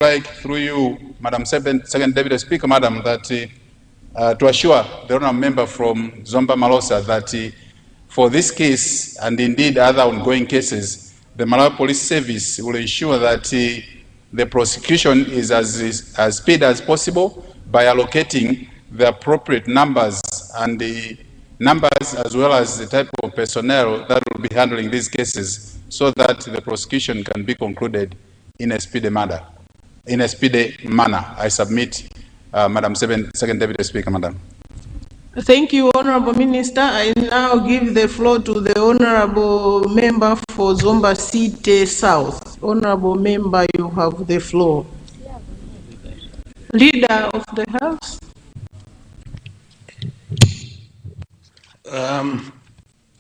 like, through you, Madam Second Deputy Speaker, Madam, that to assure the honourable member from Zomba Malosa that for this case and indeed other ongoing cases, the Malawi Police Service will ensure that the prosecution is as speedy as possible by allocating the appropriate numbers and the numbers as well as the type of personnel that will be handling these cases so that the prosecution can be concluded in a speedy manner. I submit, Madam Second Deputy Speaker, Madam. Thank you, Honorable Minister. I now give the floor to the Honorable Member for Zomba City South. Honorable Member, you have the floor. Leader of the House.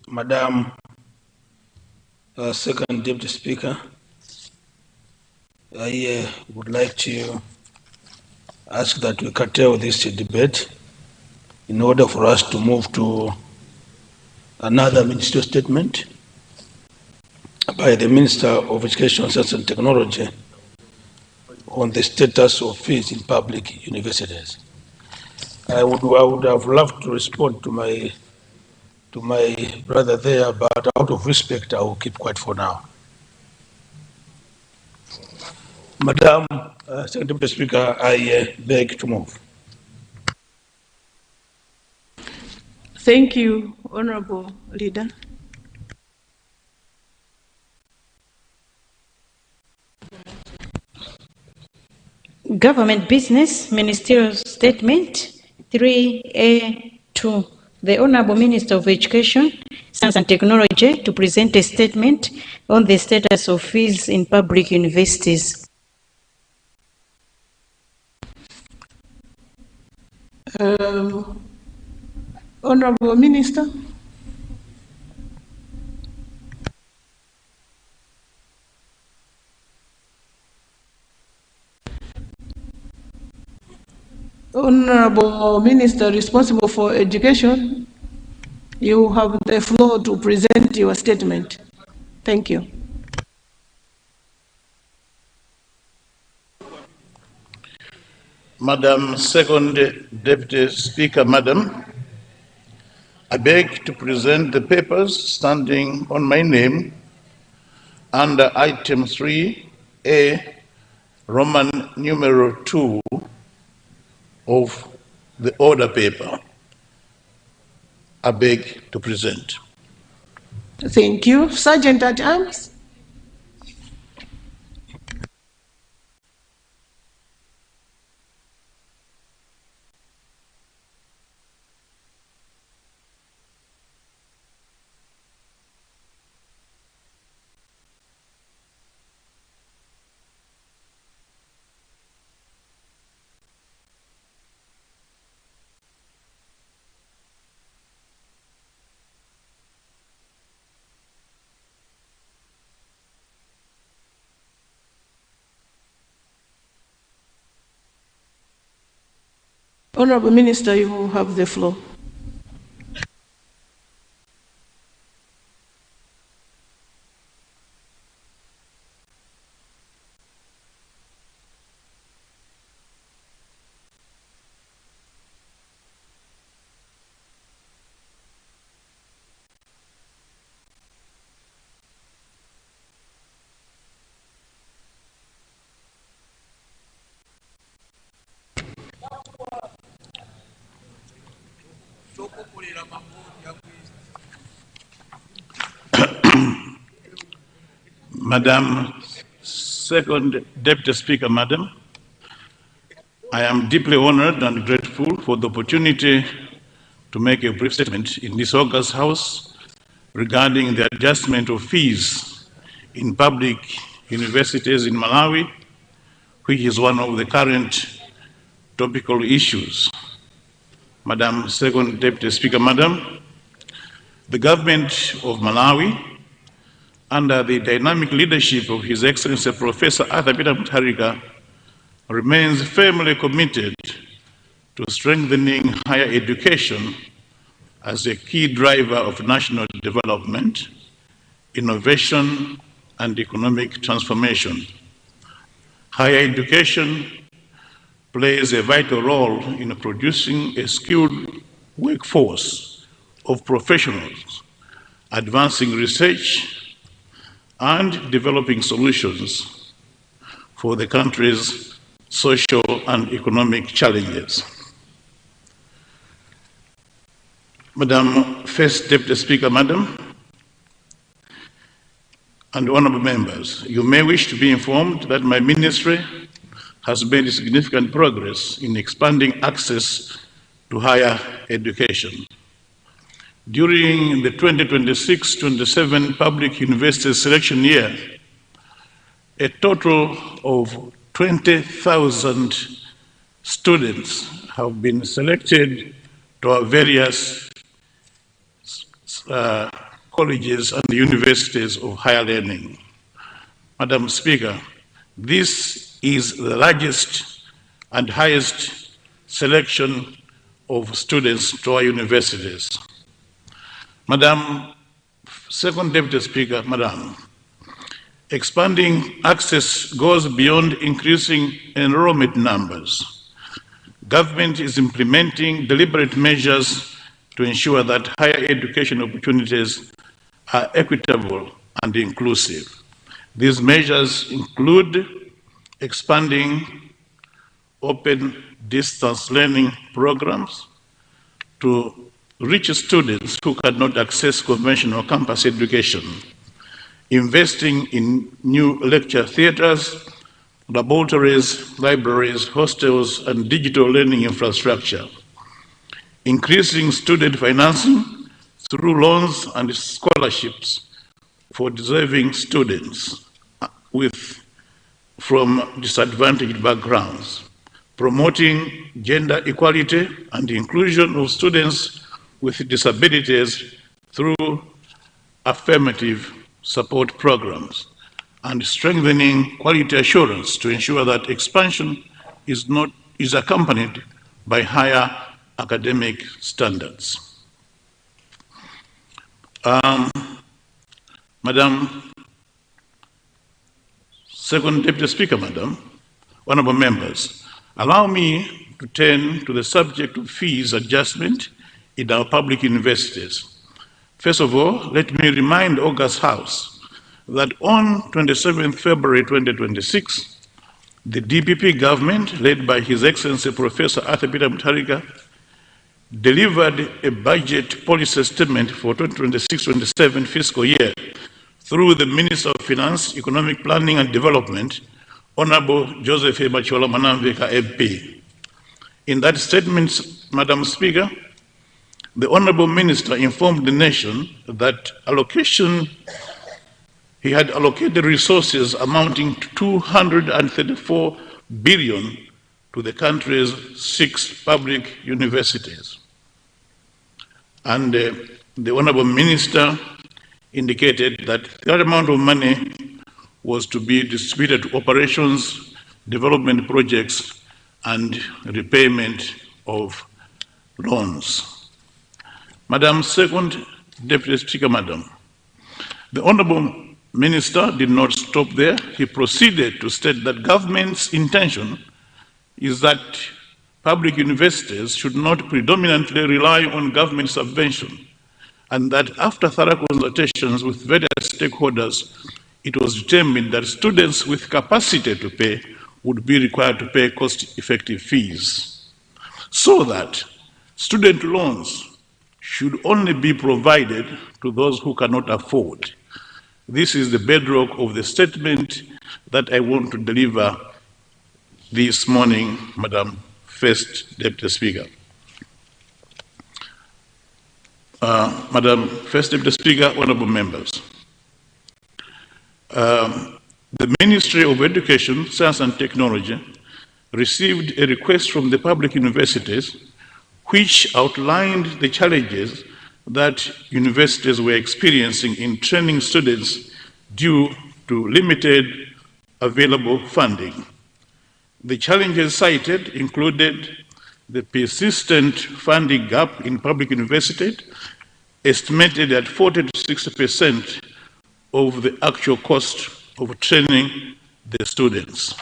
Madam Second Deputy Speaker, I would like to ask that we curtail this debate in order for us to move to another ministerial statement by the Minister of Education, Science and Technology on the status of fees in public universities. I would have loved to respond to my brother there, but out of respect, I will keep quiet for now. Madam Second Deputy Speaker, I beg to move. Thank you, Honorable Leader. Government Business Ministerial Statement 3A2. The Honorable Minister of Education, Science and Technology to present a statement on the status of fees in public universities. Honorable Minister. Honorable Minister responsible for education, you have the floor to present your statement. Thank you. Madam Second Deputy Speaker, Madam, I beg to present the papers standing on my name under item 3A, Roman numeral 2 of the order paper. I beg to present. Thank you. Sergeant at Arms. Honorable Minister, you have the floor. Madam Second Deputy Speaker, Madam, I am deeply honored and grateful for the opportunity to make a brief statement in this August House regarding the adjustment of fees in public universities in Malawi, which is one of the current topical issues. Madam Second Deputy Speaker, Madam, the government of Malawi, under the dynamic leadership of His Excellency Professor Arthur Peter Mutharika, remains firmly committed to strengthening higher education as a key driver of national development, innovation, and economic transformation. Higher education plays a vital role in producing a skilled workforce of professionals, advancing research, and developing solutions for the country's social and economic challenges. Madam First Deputy Speaker, Madam, and honorable members, you may wish to be informed that my ministry has made significant progress in expanding access to higher education. During the 2026-27 public university selection year, a total of 20,000 students have been selected to our various colleges and universities of higher learning. Madam Speaker, this is the largest and highest selection of students to our universities. Madam Second Deputy Speaker, Madam, expanding access goes beyond increasing enrollment numbers. Government is implementing deliberate measures to ensure that higher education opportunities are equitable and inclusive. These measures include expanding open distance learning programs to reach students who cannot access conventional campus education, investing in new lecture theaters, laboratories, libraries, hostels, and digital learning infrastructure, increasing student financing through loans and scholarships for deserving students from disadvantaged backgrounds, promoting gender equality and inclusion of students with disabilities through affirmative support programs, and strengthening quality assurance to ensure that expansion is accompanied by higher academic standards. Madam Second Deputy Speaker, Madam, honorable members, allow me to turn to the subject of fees adjustment in our public universities. First of all, let me remind August House that on 27 February 2026, the DPP government, led by His Excellency Professor Arthur Peter Mutharika, delivered a budget policy statement for 2026-27 fiscal year through the Minister of Finance, Economic Planning and Development, Honorable Joseph Machola Manamvika MP. In that statement, Madam Speaker, the Honorable Minister informed the nation that he had allocated resources amounting to 234 billion to the country's 6 public universities. And the Honorable Minister indicated that that amount of money was to be distributed to operations, development projects, and repayment of loans. Madam Second Deputy Speaker, Madam, the Honorable Minister did not stop there. He proceeded to state that government's intention is that public universities should not predominantly rely on government subvention, and that after thorough consultations with various stakeholders, it was determined that students with capacity to pay would be required to pay cost-effective fees, so that student loans should only be provided to those who cannot afford. This is the bedrock of the statement that I want to deliver this morning, Madam First Deputy Speaker. Madam First Deputy Speaker, honorable members. The Ministry of Education, Science and Technology received a request from the public universities which outlined the challenges that universities were experiencing in training students due to limited available funding. The challenges cited included the persistent funding gap in public universities, estimated at 40 to 60% of the actual cost of training the students.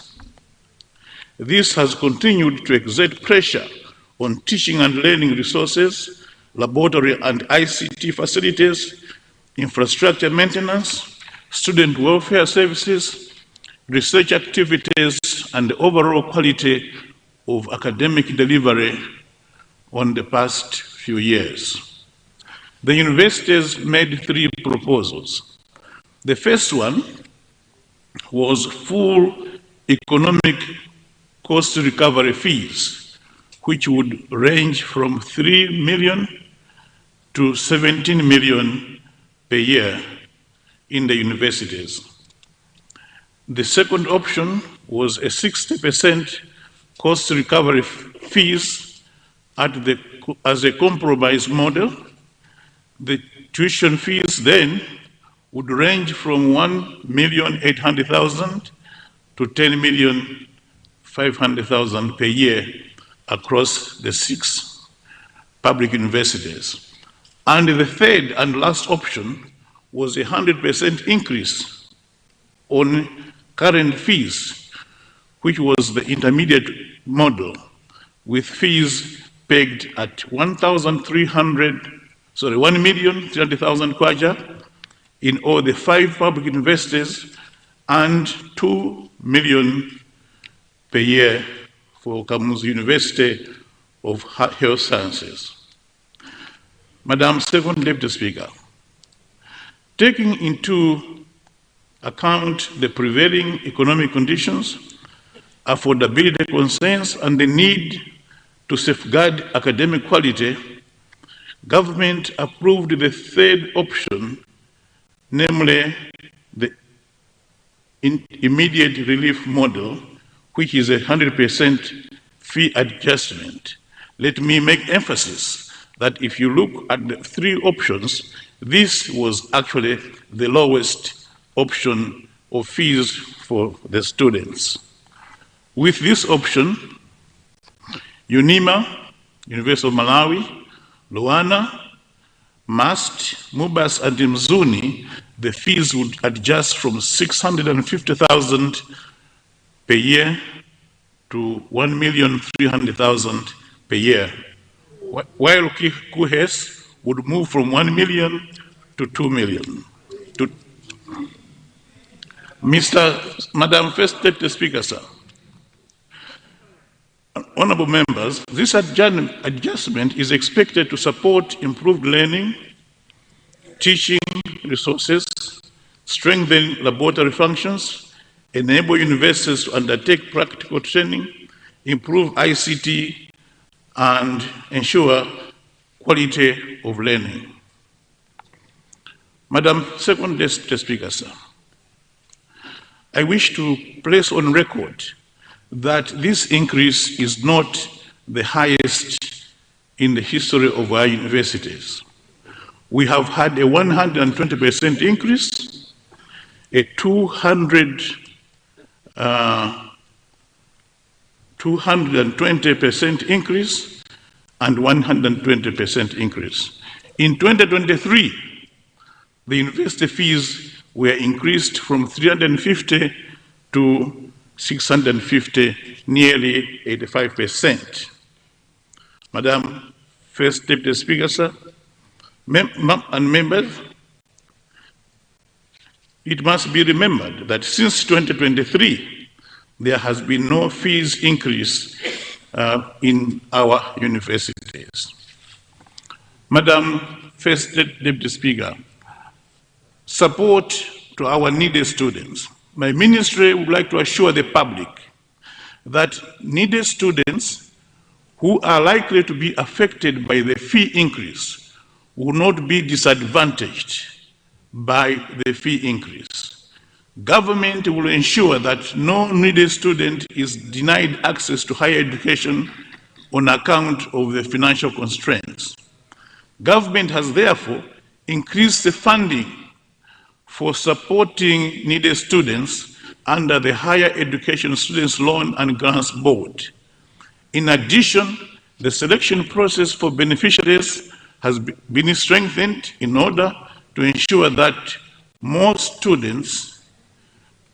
This has continued to exert pressure on teaching and learning resources, laboratory and ICT facilities, infrastructure maintenance, student welfare services, research activities, and the overall quality of academic delivery on the past few years. The universities made 3 proposals. The first one was full economic cost recovery fees, which would range from 3 million to 17 million per year in the universities. The second option was a 60% cost recovery fees as a compromise model. The tuition fees then would range from 1,800,000 to 10,500,000 per year across the 6 public universities. And the third and last option was a 100% increase on current fees, which was the intermediate model, with fees pegged at 1,300,000 kwacha in all the 5 public universities and 2 million per year for Kamuzu University of Health Sciences. Madam Second Deputy Speaker, taking into account the prevailing economic conditions, affordability concerns, and the need to safeguard academic quality, government approved the third option, namely the immediate relief model, which is a 100% fee adjustment. Let me make emphasis that if you look at the 3 options, this was actually the lowest option of fees for the students. With this option, UNIMA, University of Malawi, Luana, MAST, MUBAS, and Mzuni, the fees would adjust from 650,000 per year to 1,300,000 per year, while KUHES would move from 1 million to 2 million. Madam First Deputy Speaker, sir. Honorable members, this adjustment is expected to support improved learning, teaching resources, strengthen laboratory functions, enable universities to undertake practical training, improve ICT, and ensure quality of learning. Madam Second Deputy Speaker, sir, I wish to place on record that this increase is not the highest in the history of our universities. We have had a 120% increase, a 220% increase, and 120% increase. In 2023, the university fees were increased from 350 to 650, nearly 85%. Madam First Deputy Speaker, sir, and members, it must be remembered that since 2023, there has been no fees increase in our universities. Madam First Deputy Speaker, support to our needy students. My ministry would like to assure the public that needy students who are likely to be affected by the fee increase will not be disadvantaged by the fee increase. Government will ensure that no needy student is denied access to higher education on account of the financial constraints. Government has therefore increased the funding for supporting needy students under the Higher Education Students Loan and Grants Board. In addition, the selection process for beneficiaries has been strengthened in order to ensure that more students,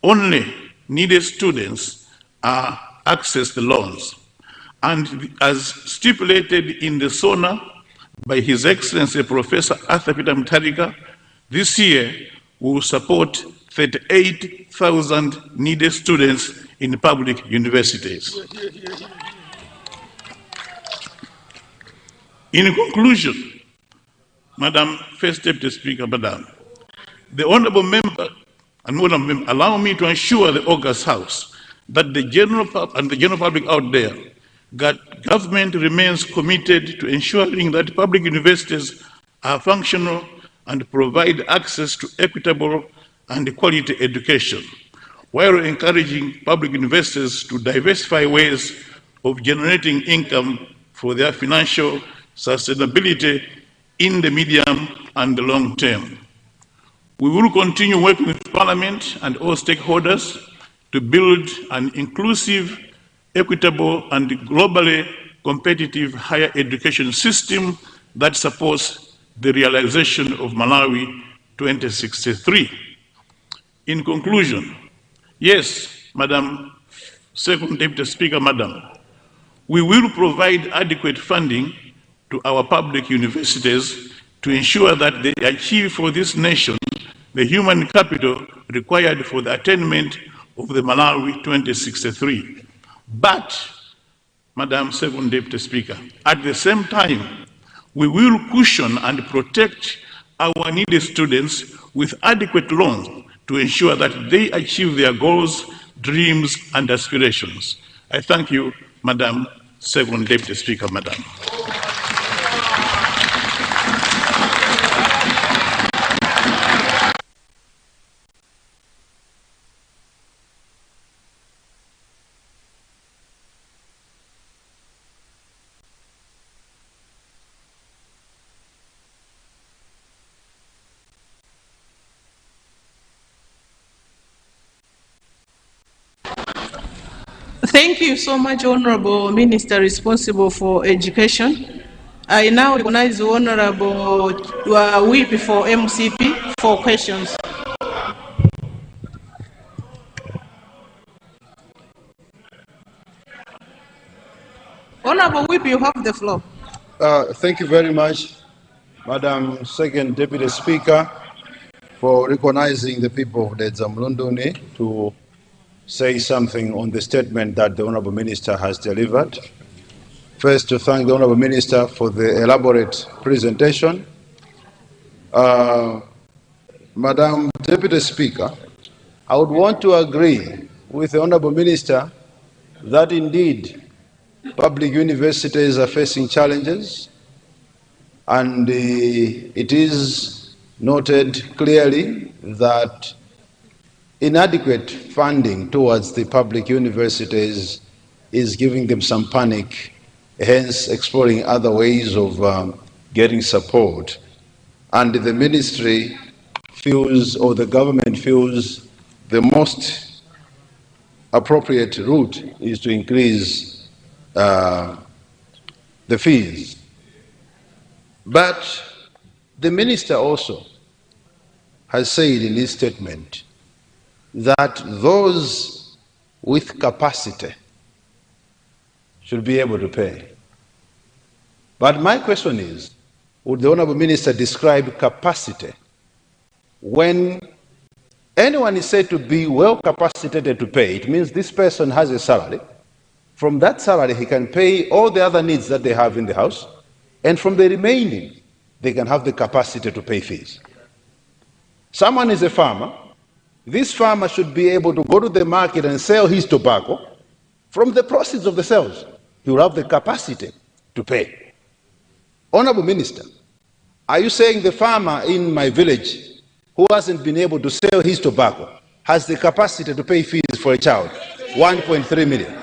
only needy students, are access the loans. And as stipulated in the SONA by His Excellency Professor Arthur Peter Mutharika, this year we will support 38,000 needy students in public universities. In conclusion, Madam First Deputy Speaker, Madam, the Honourable Member allow me to assure the August House that the general public out there, that government remains committed to ensuring that public universities are functional and provide access to equitable and quality education, while encouraging public universities to diversify ways of generating income for their financial sustainability in the medium and the long term. We will continue working with Parliament and all stakeholders to build an inclusive, equitable, and globally competitive higher education system that supports the realization of Malawi 2063. In conclusion, yes, Madam Second Deputy Speaker, Madam, we will provide adequate funding to our public universities to ensure that they achieve for this nation the human capital required for the attainment of the Malawi 2063. But, Madam Second Deputy Speaker, at the same time, we will cushion and protect our needy students with adequate loans to ensure that they achieve their goals, dreams, and aspirations. I thank you, Madam Second Deputy Speaker, Madam. Thank you so much, Honorable Minister responsible for education. I now recognize the Honorable Whip for MCP for questions. Honorable Whip, you have the floor. Thank you very much, Madam Second Deputy Speaker, for recognizing the people of the Zamlunduni to say something on the statement that the Honorable Minister has delivered. First, to thank the Honorable Minister for the elaborate presentation. Madam Deputy Speaker, I would want to agree with the Honorable Minister that indeed public universities are facing challenges, and it is noted clearly that inadequate funding towards the public universities is giving them some panic, hence exploring other ways of getting support. And the ministry feels, or the government feels, the most appropriate route is to increase the fees. But the minister also has said in his statement that those with capacity should be able to pay. But my question is, would the Honorable Minister describe capacity when anyone is said to be well capacitated to pay? It means this person has a salary. From that salary, he can pay all the other needs that they have in the house, and from the remaining, they can have the capacity to pay fees. Someone is a farmer. This farmer should be able to go to the market and sell his tobacco. From the proceeds of the sales, he will have the capacity to pay. Honorable Minister, are you saying the farmer in my village who hasn't been able to sell his tobacco has the capacity to pay fees for a child? 1.3 million.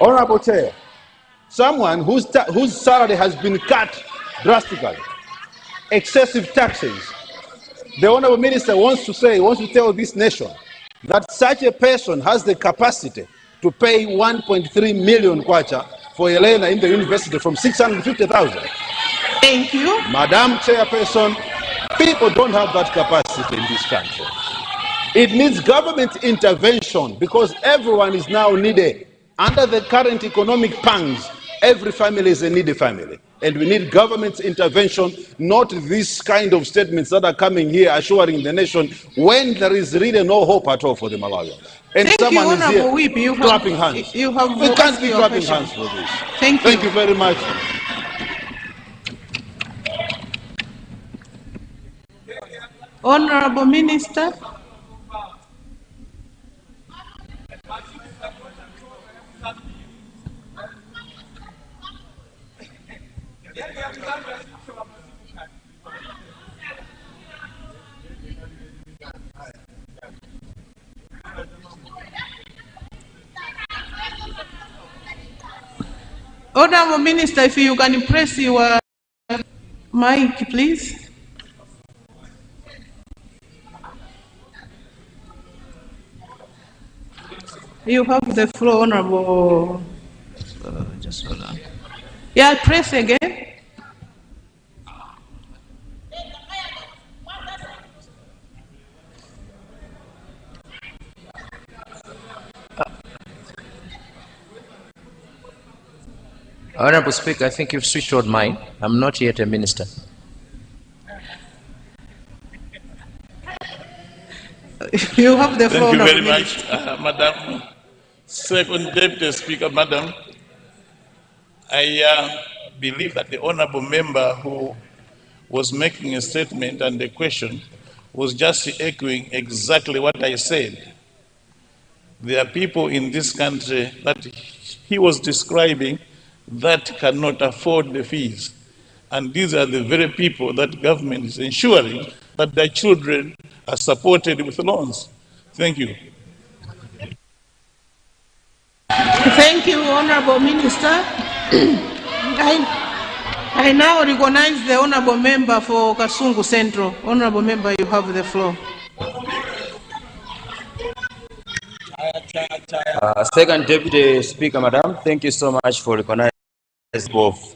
Honorable Chair, someone whose salary has been cut drastically, excessive taxes. The Honorable Minister wants to tell this nation that such a person has the capacity to pay 1.3 million kwacha for Elena in the university from 650,000. Thank you. Madam Chairperson, people don't have that capacity in this country. It needs government intervention because everyone is now needy. Under the current economic pangs, every family is a needy family. And we need government intervention, not this kind of statements that are coming here assuring the nation when there is really no hope at all for the Malawians. And Thank you, someone is Honorable here Whip. clapping hands. You have We can't asked be your clapping question. hands for this. Thank Thank you. you very much. Honorable Minister. Honorable Minister, if you can press your mic, please. You have the floor, Honorable. Just hold on. Yeah, press again. Honorable Speaker, I think you've switched on mine. I'm not yet a minister. You have the floor. Thank you very Honorable much, Madam Second Deputy Speaker. Madam, I believe that the honorable member who was making a statement and the question was just echoing exactly what I said. There are people in this country that he was describing that cannot afford the fees. And these are the very people that government is ensuring that their children are supported with loans. Thank you. Thank you, Honorable Minister. I now recognize the Honorable Member for Kasungu Central. Honorable Member, you have the floor. Second Deputy Speaker, Madam, thank you so much for recognizing both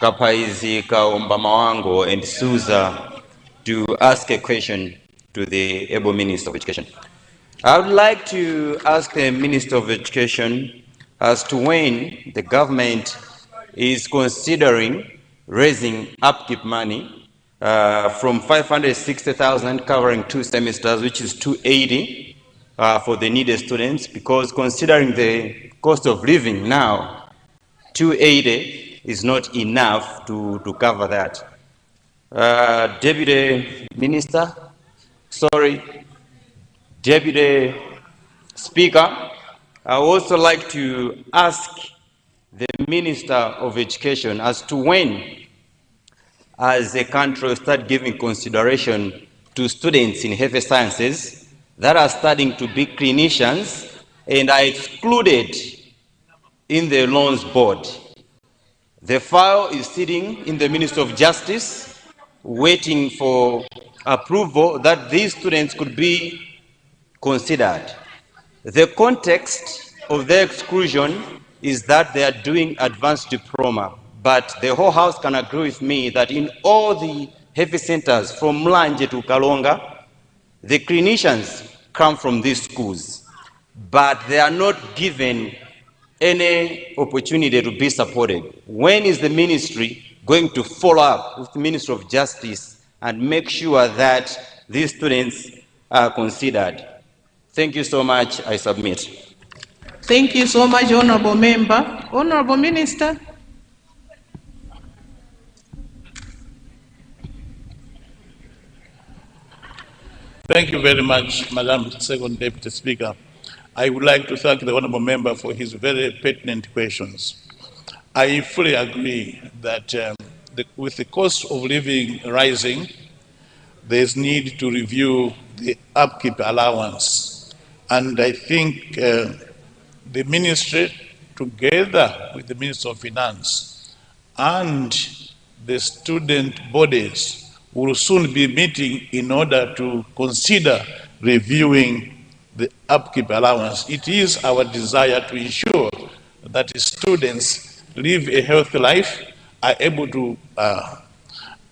Kapaizi, Kaomba Mawango, and Souza to ask a question to the able Minister of Education. I would like to ask the Minister of Education as to when the government is considering raising upkeep money from 560,000 covering 2 semesters, which is 280 for the needed students, because considering the cost of living now, 280 is not enough to cover that. Deputy Speaker, I would also like to ask the Minister of Education as to when, as a country, will start giving consideration to students in health sciences that are studying to be clinicians and are excluded in the loans board. The file is sitting in the Ministry of Justice, waiting for approval that these students could be considered. The context of their exclusion is that they are doing advanced diploma, but the whole House can agree with me that in all the health centers from Mlanje to Kalonga, the clinicians come from these schools, but they are not given any opportunity to be supported. When is the ministry going to follow up with the Ministry of Justice and make sure that these students are considered? Thank you so much. I submit. Thank you so much, Honorable Member. Honorable Minister. Thank you very much, Madam Second Deputy Speaker. I would like to thank the honorable member for his very pertinent questions. I fully agree that with the cost of living rising, there is need to review the upkeep allowance. And I think the ministry, together with the Minister of Finance and the student bodies, will soon be meeting in order to consider reviewing the upkeep allowance. It is our desire to ensure that students live a healthy life, are able to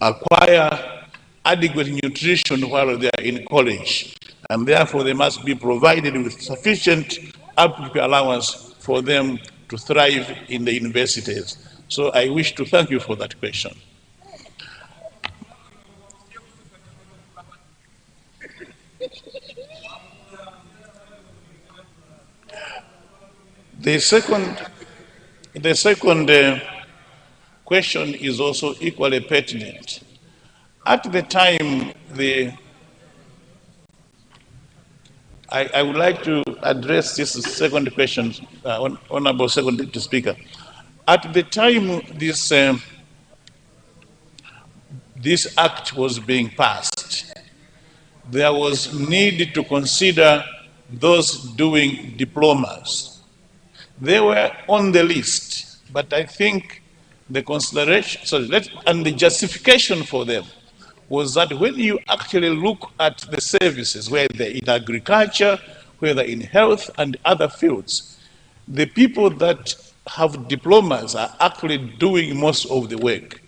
acquire adequate nutrition while they are in college. and therefore they must be provided with sufficient appropriate allowance for them to thrive in the universities. So I wish to thank you for that question. The second question is also equally pertinent. At the time, I would like to address this second question, Honorable Second Deputy Speaker. At the time this act was being passed, there was need to consider those doing diplomas. They were on the list, but I think the consideration, and the justification for them was that when you actually look at the services, whether in agriculture, whether in health and other fields, the people that have diplomas are actually doing most of the work.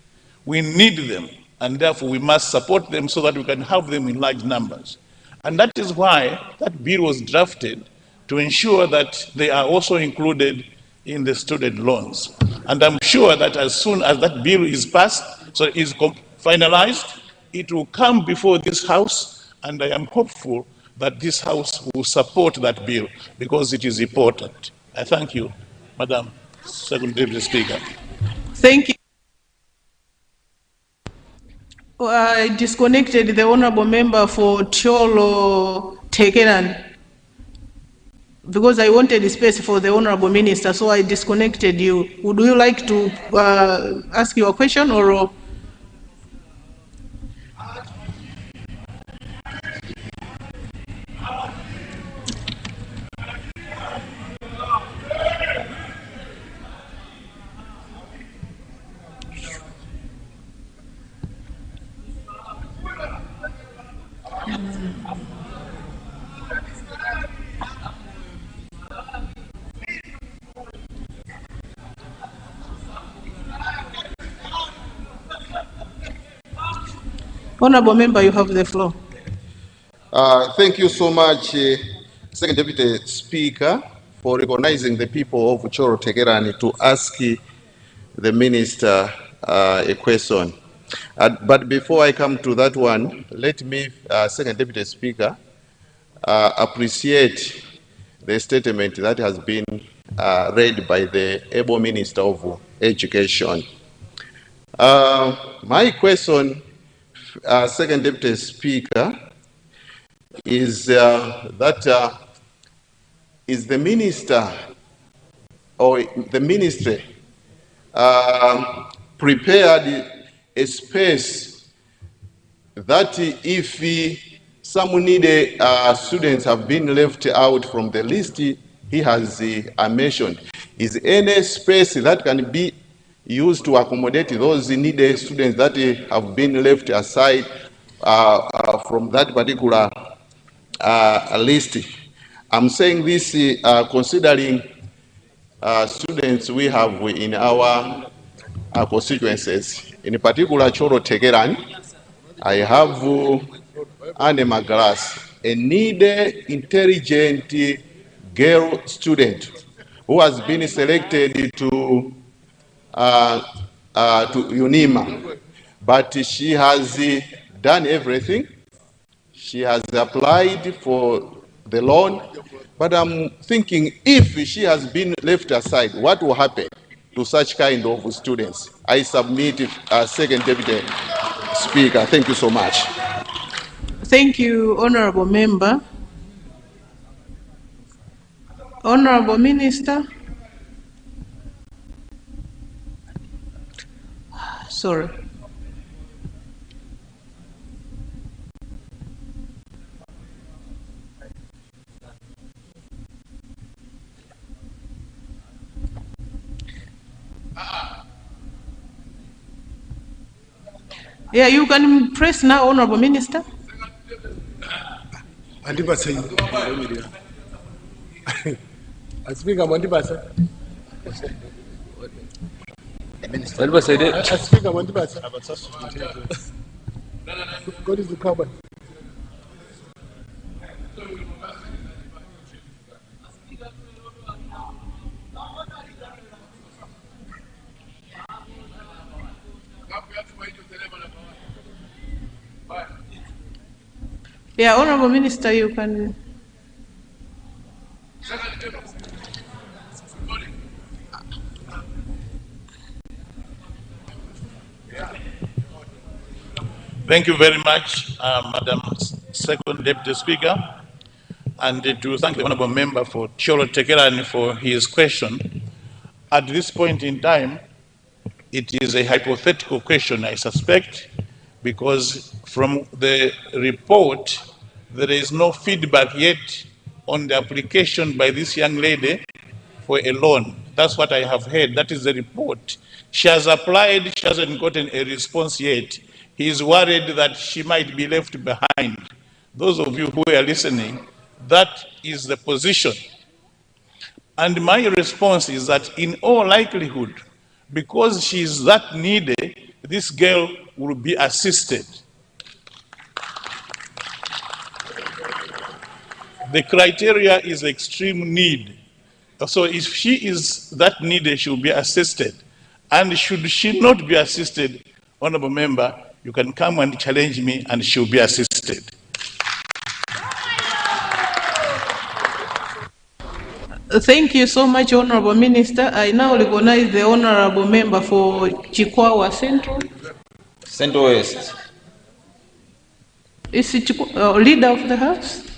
We need them, and therefore we must support them so that we can have them in large numbers. And that is why that bill was drafted, to ensure that they are also included in the student loans. And I'm sure that as soon as that bill is passed, so is finalized, it will come before this House, and I am hopeful that this House will support that bill because it is important. I thank you, Madam Second Deputy Speaker. Thank you. I disconnected the honorable member for Cholo Tekeran because I wanted space for the honorable minister, so I disconnected you. Would you like to ask your question or? Honorable member, you have the floor. Thank you so much, Second Deputy Speaker, for recognizing the people of Cholo Tekerani to ask the minister a question. But before I come to that one, let me, Second Deputy Speaker, appreciate the statement that has been read by the able Minister of Education. My question, Second Deputy Speaker, is is the minister or the ministry prepared a space that if some needy students have been left out from the list he has mentioned, is any space that can be used to accommodate those needy students that have been left aside from that particular list? I'm saying this considering students we have in our constituencies, in particular Cholo Tekerani. I have Anne Magras, a needy, intelligent girl student who has been selected to UNIMA, but she has done everything. She has applied for the loan, but I'm thinking if she has been left aside, what will happen to such kind of students? I submit Second Deputy Speaker. Thank you so much. Thank you, Honorable Member. Honorable Minister. Sorry. Yeah, you can press now, Honorable Minister. Speaker Mwandibasa. Speaker Mwandibasa. God is the carbon. Yeah, Honorable Minister, you can. Thank you very much, Madam Second Deputy Speaker, and to thank the Honourable Member for Cholo Tekeran for his question. At this point in time, it is a hypothetical question, I suspect, because from the report, there is no feedback yet on the application by this young lady for a loan. That's what I have heard. That is the report. She has applied, she hasn't gotten a response yet. He is worried that she might be left behind. Those of you who are listening, that is the position. And my response is that in all likelihood, because she is that needy, this girl will be assisted. The criteria is extreme need. So if she is that needy, she will be assisted. And should she not be assisted, Honorable Member, you can come and challenge me and she will be assisted. Thank you so much, Honorable Minister. I now recognize the Honorable Member for Chikwawa Central. Central West. Is it Leader of the House?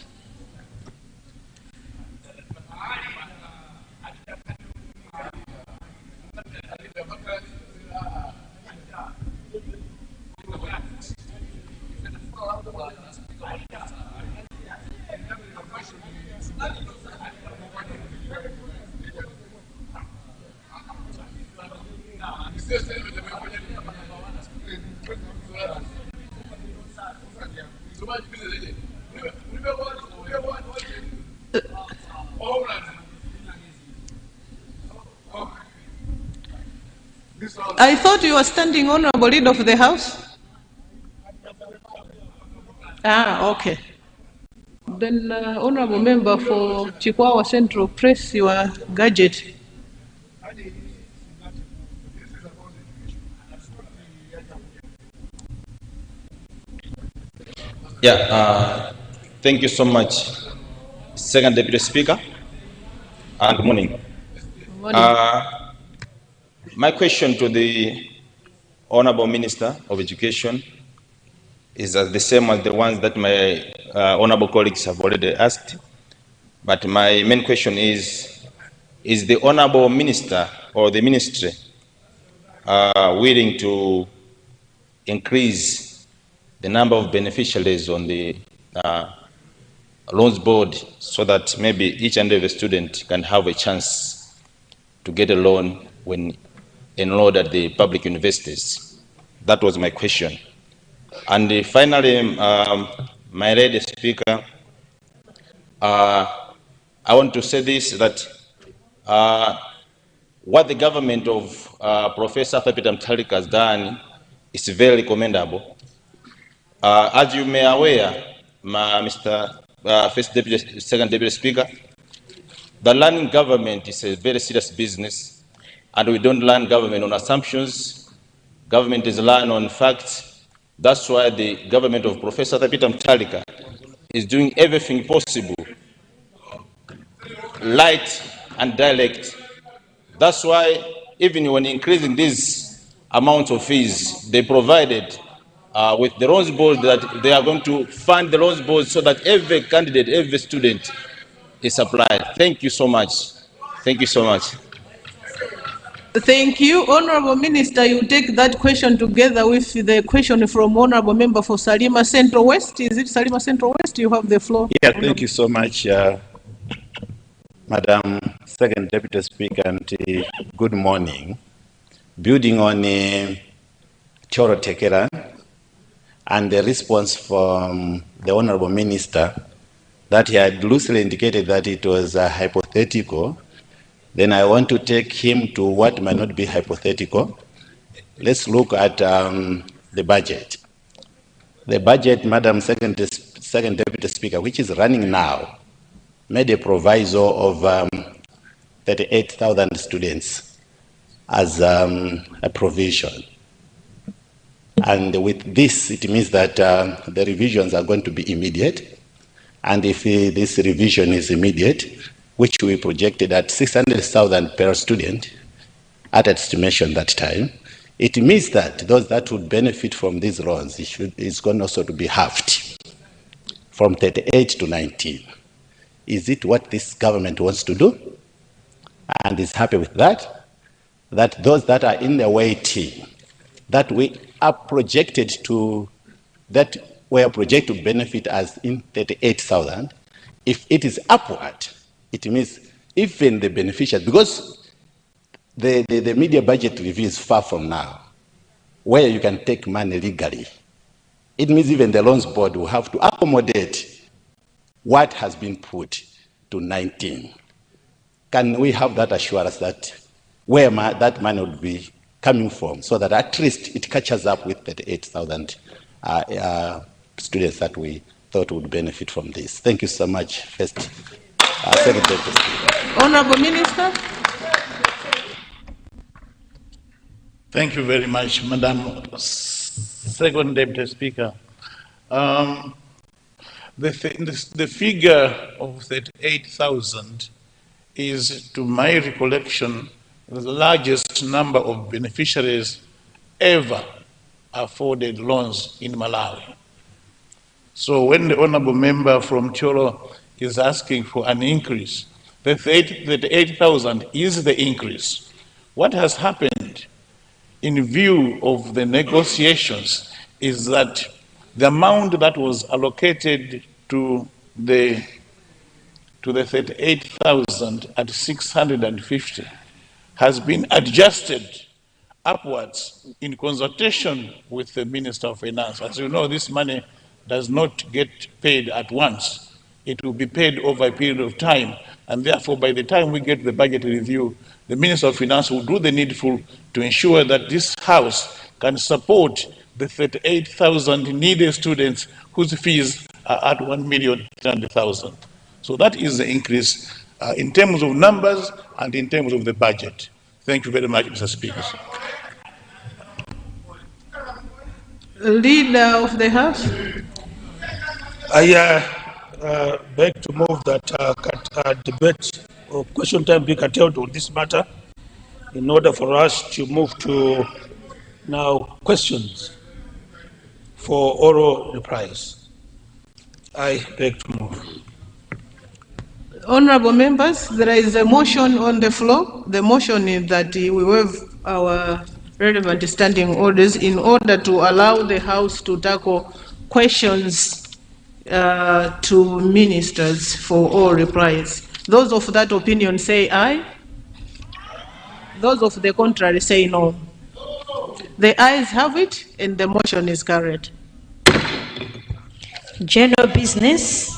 I thought you were standing Honorable Leader of the House. Ah, okay. Then, Honorable Member for Chikwawa Central, press your gadget. Yeah, thank you so much, Second Deputy Speaker, and good morning. Good morning. My question to the Honorable Minister of Education is the same as the ones that my honorable colleagues have already asked. But my main question is the Honorable Minister or the Ministry willing to increase the number of beneficiaries on the loans board so that maybe each and every student can have a chance to get a loan when enrolled at the public universities? That was my question. And finally, my lady speaker, I want to say this, that what the government of Professor Peter Mutharika has done is very commendable. As you may aware, Mr. First Deputy, Second Deputy Speaker, the learning government is a very serious business, and we don't learn government on assumptions. Government is learned on facts. That's why the government of Professor Peter Mutharika is doing everything possible, light and direct. That's why even when increasing these amounts of fees, they provided with the loans board that they are going to fund the loans board so that every candidate, every student is supplied. Thank you so much. Thank you so much. Thank you. Honorable Minister, you take that question together with the question from Honorable Member for Salima Central West. Is it Salima Central West? You have the floor. Yeah, thank you so much, Madam Second Deputy Speaker, and good morning. Building on Cholo Tekeran and the response from the Honorable Minister that he had loosely indicated that it was hypothetical, then I want to take him to what might not be hypothetical. Let's look at the budget. The budget, Madam Second Deputy Speaker, which is running now, made a proviso of 38,000 students as a provision. And with this, it means that the revisions are going to be immediate. And if this revision is immediate, which we projected at 600,000 per student at estimation that time, it means that those that would benefit from these loans is going also to be halved from 38 to 19. Is it what this government wants to do? And is happy with that? That those that are in the waiting, that we are projected to, that we are projected to benefit as in 38,000, if it is upward, it means even the beneficiaries, because the media budget review is far from now, where you can take money legally. It means even the loans board will have to accommodate what has been put to 19. Can we have that assurance that where that money would be coming from, so that at least it catches up with 38,000 students that we thought would benefit from this? Thank you so much. First, Secretary. Honorable Minister. Thank you very much, Madam Second Deputy Speaker. The figure of 38,000 is, to my recollection, the largest number of beneficiaries ever afforded loans in Malawi. So when the honorable member from Cholo is asking for an increase, the 38,000 is the increase. What has happened in view of the negotiations is that the amount that was allocated to the 38,000 at 650 has been adjusted upwards in consultation with the Minister of Finance. As you know, this money does not get paid at once. It will be paid over a period of time, and therefore by the time we get the budget review, the Minister of Finance will do the needful to ensure that this House can support the 38,000 needy students whose fees are at 1,300,000. So that is the increase in terms of numbers and in terms of the budget. Thank you very much, Mr. Speaker. Leader of the House. I beg to move that debate or question time be curtailed on this matter in order for us to move to now questions for oral replies. I beg to move. Honorable members, there is a motion on the floor. The motion is that we waive our relevant standing orders in order to allow the House to tackle questions to ministers for all replies. Those of that opinion say aye. Those of the contrary say no. The ayes have it, and the motion is carried. General business,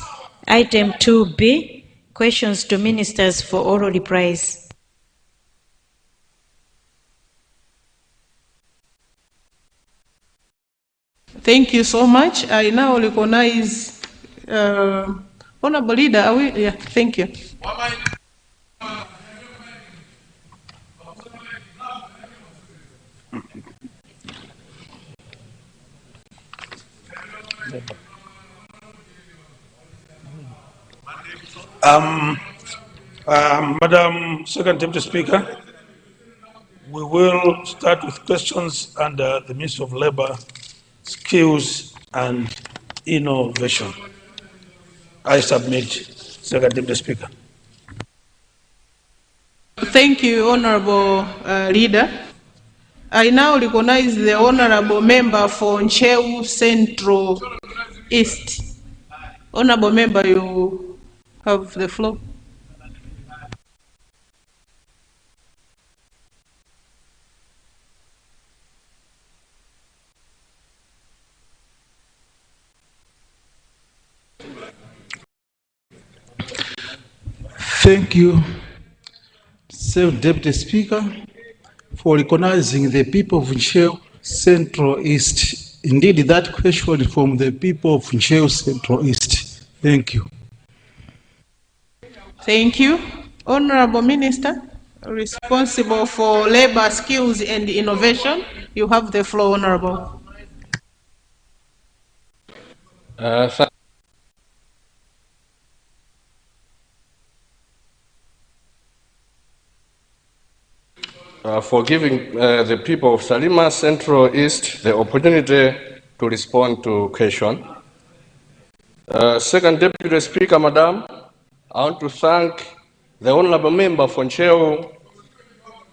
item 2B, questions to ministers for oral replies. Thank you so much. I now recognize Honorable Leader. Are we? Yeah, thank you. Madam Second Deputy Speaker, we will start with questions under the Ministry of Labour, Skills and Innovation. I submit, Second Deputy Speaker. Thank you, Honorable Leader. I now recognize the Honorable Member for Nchewu Central East. Honorable Member, you have the floor. Thank you, Deputy Speaker, for recognizing the people of Nchewu Central East. Indeed, that question is from the people of Nchewu Central East. Thank you. Thank you. Honorable Minister, responsible for labor, skills and innovation, you have the floor, Honorable. for giving the people of Salima Central East the opportunity to respond to question. Second Deputy Speaker, Madam, I want to thank the Honorable Member for Ncheu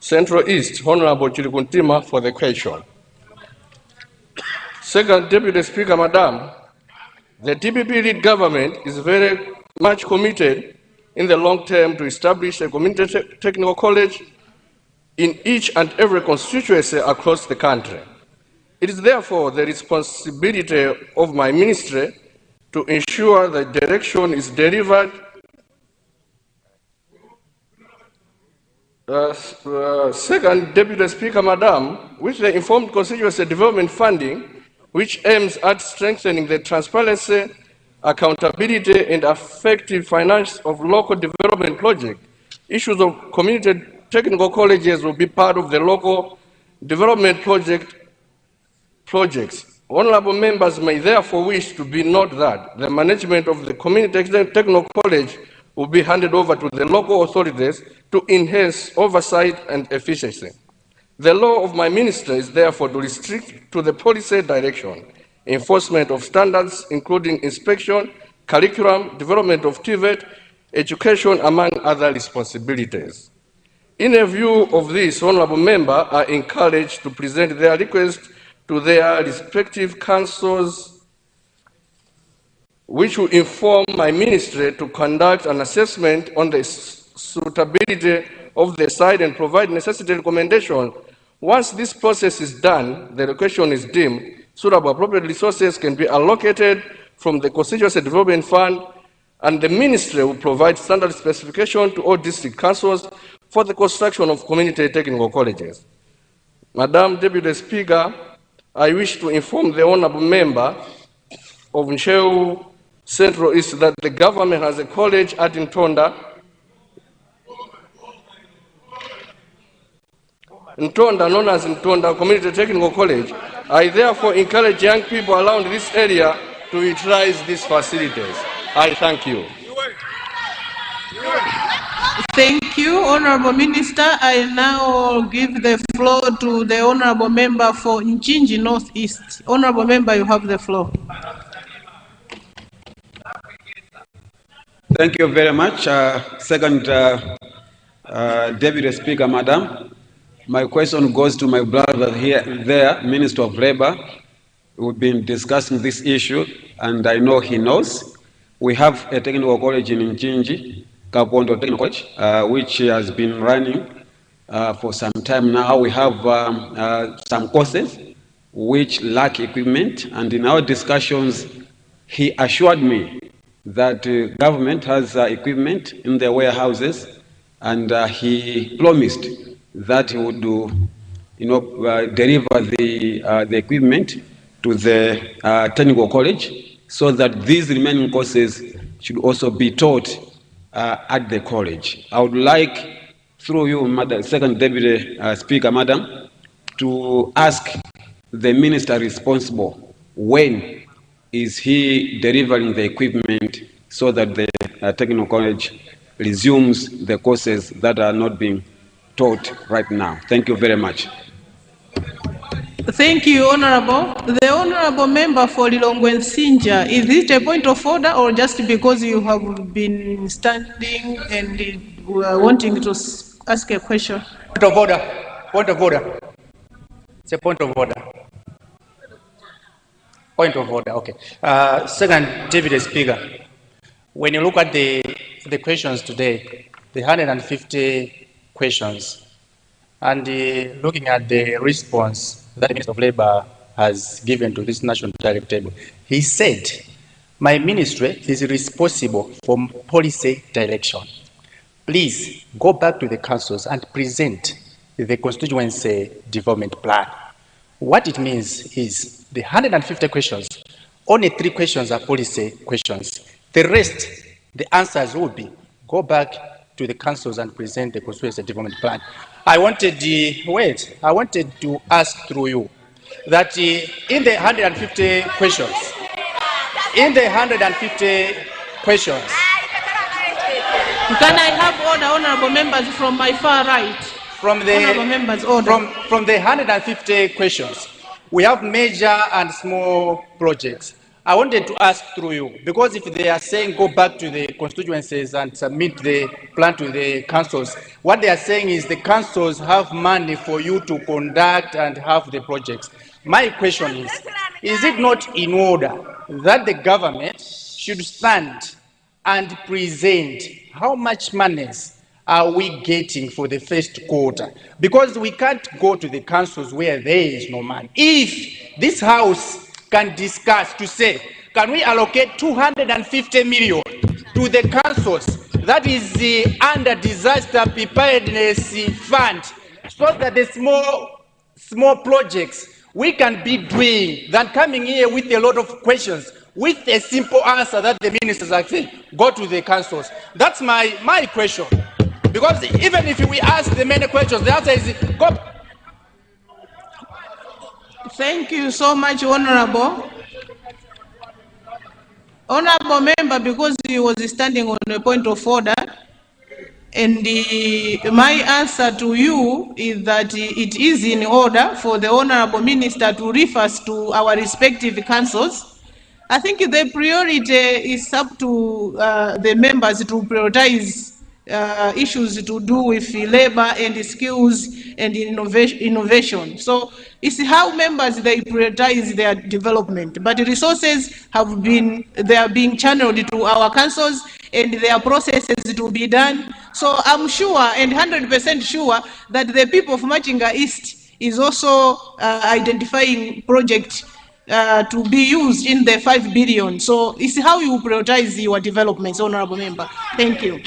Central East, Honorable Chirikuntima, for the question. Second Deputy Speaker, Madam, the TPP-led government is very much committed in the long term to establish a community technical college in each and every constituency across the country. It is therefore the responsibility of my ministry to ensure that direction is delivered Second Deputy Speaker, Madam, with the informed constituency development funding, which aims at strengthening the transparency, accountability, and effective finance of local development projects, issues of community technical colleges will be part of the local development projects. Honorable members may therefore wish to be note that the management of the community technical college will be handed over to the local authorities to enhance oversight and efficiency. The law of my ministry is therefore to restrict to the policy direction, enforcement of standards, including inspection, curriculum, development of TVET, education, among other responsibilities. In a view of this, honorable members are encouraged to present their request to their respective councils, which will inform my ministry to conduct an assessment on the suitability of the site and provide necessary recommendations. Once this process is done, the location is deemed suitable, appropriate resources can be allocated from the Constituency Development Fund, and the ministry will provide standard specification to all district councils for the construction of community technical colleges. Madam Deputy Speaker, I wish to inform the honorable member of Ncheu Central East that the government has a college at Ntonda. Ntonda, known as Ntonda Community Technical College. I therefore encourage young people around this area to utilize these facilities. I thank you. Thank you, Honorable Minister. I now give the floor to the Honorable Member for Njinji Northeast. Honorable Member, you have the floor. Thank you very much. Second Deputy Speaker, Madam. My question goes to my brother there, Minister of Labor. We've been discussing this issue, and I know he knows. We have a technical college in Njinji, Kapondo Technical College, which has been running for some time now. We have some courses which lack equipment, and in our discussions, he assured me that government has equipment in the warehouses, and he promised that he would deliver the equipment to the technical college, so that these remaining courses should also be taught at the college. I would like, through you, Madam, Second Deputy Speaker, Madam, to ask the minister responsible, when is he delivering the equipment so that the technical college resumes the courses that are not being taught right now? Thank you very much. Thank you, Honorable. The Honorable Member for Lilongwe Nsinja, is it a point of order or just because you have been standing and wanting to ask a question? Point of order. Point of order. It's a point of order. Point of order, okay. Second Deputy Speaker, when you look at the questions today, the 150 questions, and looking at the response that the Minister of Labor has given to this national direct table, he said, my ministry is responsible for policy direction. Please go back to the councils and present the constituency development plan. What it means is the 150 questions, only 3 questions are policy questions. The rest, the answers will be, go back to the councils and present the constituency development plan. I wanted to ask through you that in the 150 questions, can I have all the honorable members from my far right? Honourable members, order. from the 150 questions, we have major and small projects. I wanted to ask through you, because if they are saying go back to the constituencies and submit the plan to the councils, what they are saying is the councils have money for you to conduct and have the projects. My question is it not in order that the government should stand and present how much monies are we getting for the first quarter? Because we can't go to the councils where there is no money. If this house can discuss to say, can we allocate 250 million to the councils, that is the under disaster preparedness fund, so that the small projects we can be doing than coming here with a lot of questions with a simple answer that the ministers are saying, go to the councils. That's my question. Because even if we ask the many questions, the answer is go. Thank you so much, Honourable. Honourable member, because he was standing on a point of order, and my answer to you is that it is in order for the Honourable Minister to refer to our respective councils. I think the priority is up to the members to prioritize issues to do with labor and skills and innovation. So it's how members they prioritize their development. But the resources they are being channeled to our councils, and there are processes to be done. So I'm sure and 100% sure that the people of Machinga East is also identifying projects to be used in the 5 billion. So it's how you prioritize your developments, Honourable Member. Thank you.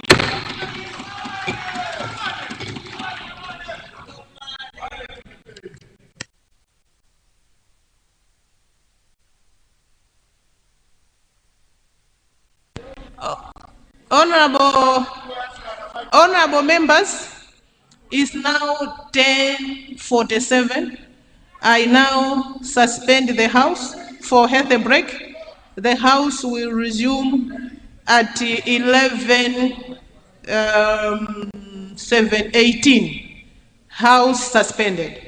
Honourable members, it's now 10:47. I now suspend the House for health break. The House will resume at 11:18. House suspended.